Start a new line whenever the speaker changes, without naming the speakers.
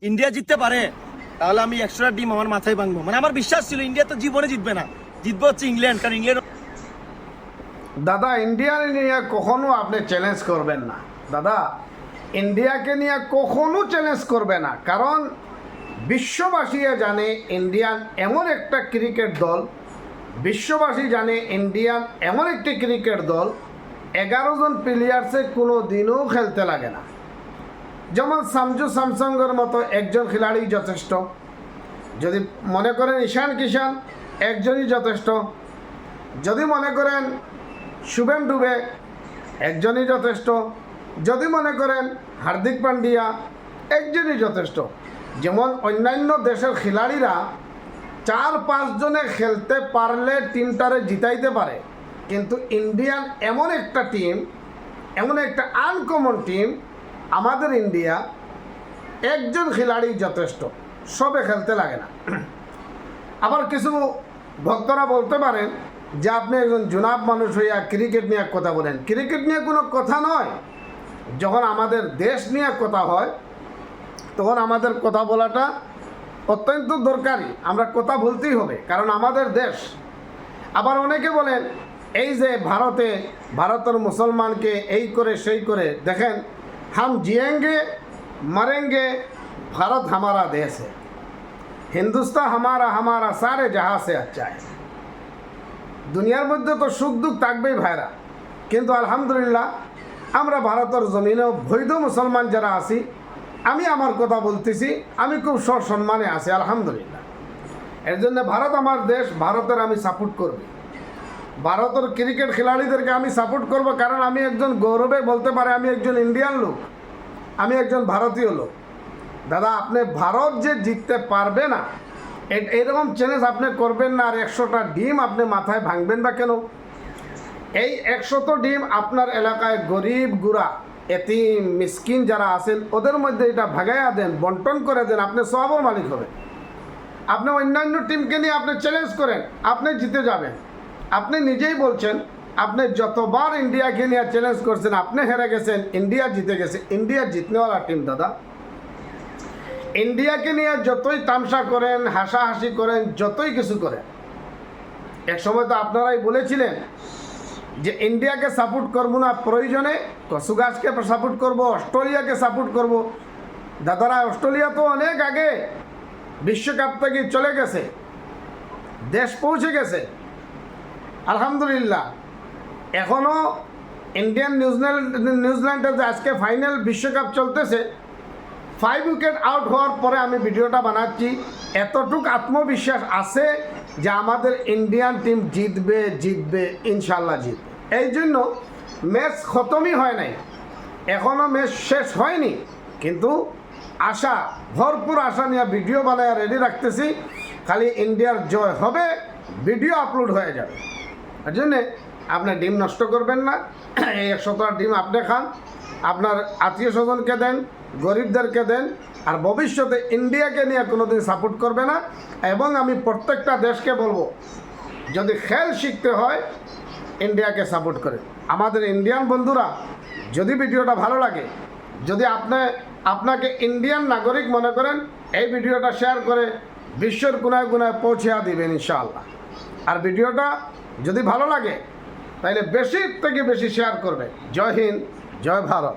India জিততে পারে তাহলে আমি 100টা ডিম আমার মাথায় ভাঙবো। মানে আমার বিশ্বাস ছিল ইন্ডিয়া তো জীবনে জিতবে না, জিতবে হচ্ছে ইংল্যান্ড, কারণ ইংল্যান্ড।
দাদা, ইন্ডিয়ার নিয়ে কখনো আপনি চ্যালেঞ্জ করবেন না দাদা, ইন্ডিয়াকে নিয়ে কখনো চ্যালেঞ্জ করবে না। কারণ বিশ্ববাসী জানে ইন্ডিয়ান এমন একটা ক্রিকেট দল, বিশ্ববাসী জানে ইন্ডিয়ান এমন একটি ক্রিকেট দল 11 জন প্লেয়ার্সে কোনো দিনও খেলতে লাগে না। যেমন সামজু স্যামসংয়ের মতো একজন খেলাড়ি যথেষ্ট, যদি মনে করেন ঈশান কিষান একজনই যথেষ্ট, যদি মনে করেন শুভেন ডুবে একজনই যথেষ্ট, যদি মনে করেন হার্দিক পান্ডিয়া একজনই যথেষ্ট। যেমন অন্যান্য দেশের খেলাড়িরা 4-5 জনে খেলতে পারলে টিমটারে জিতাইতে পারে, কিন্তু ইন্ডিয়ান এমন একটা টিম, এমন একটা আনকমন টিম, আমাদের ইন্ডিয়া একজন খেলাড়ি যথেষ্ট, সবে খেলতে লাগে না। আবার কিছু ভক্তরা বলতে পারেন যে আপনি একজন জুনাব মানুষ হইয়া ক্রিকেট নিয়ে কথা বলেন। ক্রিকেট নিয়ে কোনো কথা নয়, যখন আমাদের দেশ নিয়ে কথা হয় তখন আমাদের কথা বলাটা অত্যন্ত দরকারি, আমরা কথা বলতেই হবে, কারণ আমাদের দেশ। আবার অনেকে বলেন এই যে ভারতের মুসলমানকে এই করে সেই করে, দেখেন হাম জিয়েঙ্গে মরেঙ্গে, ভারত হামারা দেশ है, হিন্দুস্তান হামারা হামারা সারে জাহাঁ সে আচ্ছা है। দুনিয়ার মধ্যে তো সুখ দুঃখ থাকবেই ভাইরা, কিন্তু আলহামদুলিল্লাহ আমরা ভারতের জমিনেও বৈধ মুসলমান যারা আছি, আমি আমার কথা বলতেছি, আমি খুব সম্মানে আছি আলহামদুলিল্লাহ। এর জন্য ভারত আমার দেশ, ভারতের আমি সাপোর্ট করব, ভারতের ক্রিকেট খেলাড়িদেরকে আমি সাপোর্ট করব, কারণ আমি একজন গৌরবে বলতে পারে আমি একজন ইন্ডিয়ান লোক, আমি একজন ভারতীয় লোক। দাদা, আপনি ভারত যে জিততে পারবে না এরকম চ্যালেঞ্জ আপনি করবেন না। আর 100টা ডিম আপনি মাথায় ভাঙবেন বা কেন? এই 100 ডিম আপনার এলাকায় গরিব গুড়া এতিম মিসকিন যারা আছেন ওদের মধ্যে এটা ভাগাইয়া দেন, বন্টন করে দেন, আপনি সবর মালিক হবেন। আপনি অন্যান্য টিমকে নিয়ে আপনি চ্যালেঞ্জ করেন, আপনি জিতে যাবেন। আপনি নিজেই বলছেন আপনি যতবার ইন্ডিয়াকে নিয়ে চ্যালেঞ্জ করছেন আপনি হেরে গেছেন, ইন্ডিয়া জিতে গেছে। ইন্ডিয়া জিতনেওয়ালা টিম দাদা। ইন্ডিয়াকে নিয়ে যতই তামসা করেন, হাসাহাসি করেন, যতই কিছু করেন, এক সময় তো আপনারাই বলেছিলেন যে ইন্ডিয়াকে সাপোর্ট করবো না, প্রয়োজনে কসুগাছকে সাপোর্ট করব, অস্ট্রেলিয়াকে সাপোর্ট করব। দাদারা, অস্ট্রেলিয়া তো অনেক আগে বিশ্বকাপ থেকে চলে গেছে, দেশ পৌঁছে গেছে আলহামদুলিল্লাহ। এখনও ইন্ডিয়ান নিউজিল্যান্ডের যে আজকে ফাইনাল বিশ্বকাপ চলতেছে, 5 উইকেট আউট হওয়ার পরে আমি ভিডিওটা বানাচ্ছি, এতটুক আত্মবিশ্বাস আছে যে আমাদের ইন্ডিয়ান টিম জিতবে জিতবে, ইনশাল্লাহ জিতবে। এই জন্য ম্যাচ খতমই হয় নাই, এখনও ম্যাচ শেষ হয়নি, কিন্তু আশা, ভরপুর আশা নিয়ে ভিডিও বানায় রেডি রাখতেছি। খালি ইন্ডিয়ার জয় হবে, ভিডিও আপলোড হয়ে যাবে। এর জন্যে আপনি ডিম নষ্ট করবেন না। এই 100টা ডিম আপনি খান, আপনার আত্মীয় স্বজনকে দেন, গরিবদেরকে দেন, আর ভবিষ্যতে ইন্ডিয়াকে নিয়ে কোনোদিন সাপোর্ট করবে না। এবং আমি প্রত্যেকটা দেশকে বলবো, যদি খেল শিখতে হয় ইন্ডিয়াকে সাপোর্ট করে। আমাদের ইন্ডিয়ান বন্ধুরা, যদি ভিডিওটা ভালো লাগে, যদি আপনাকে ইন্ডিয়ান নাগরিক মনে করেন, এই ভিডিওটা শেয়ার করে বিশ্বের কোনায় কোনায় পৌঁছে দিবেন ইনশাআল্লাহ। আর ভিডিওটা যদি ভালো লাগে তাহলে বেশি থেকে বেশি শেয়ার করবে। জয় হিন্দ, জয় ভারত।